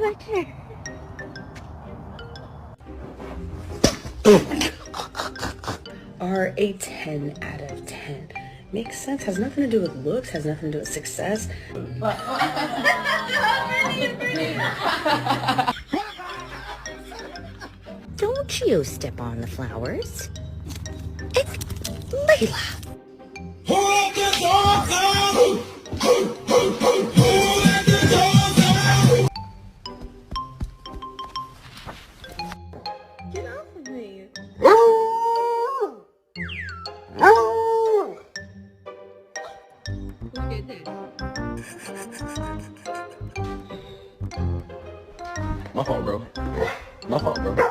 Right here. Are a 10 out of 10. Makes sense. Has nothing to do with looks. Has nothing to do with success. Don't you step on the flowers. It's Layla. Who let the dogs out? Who let the dogs out? Get off of me. Who did this? My fault, bro. My fault, bro.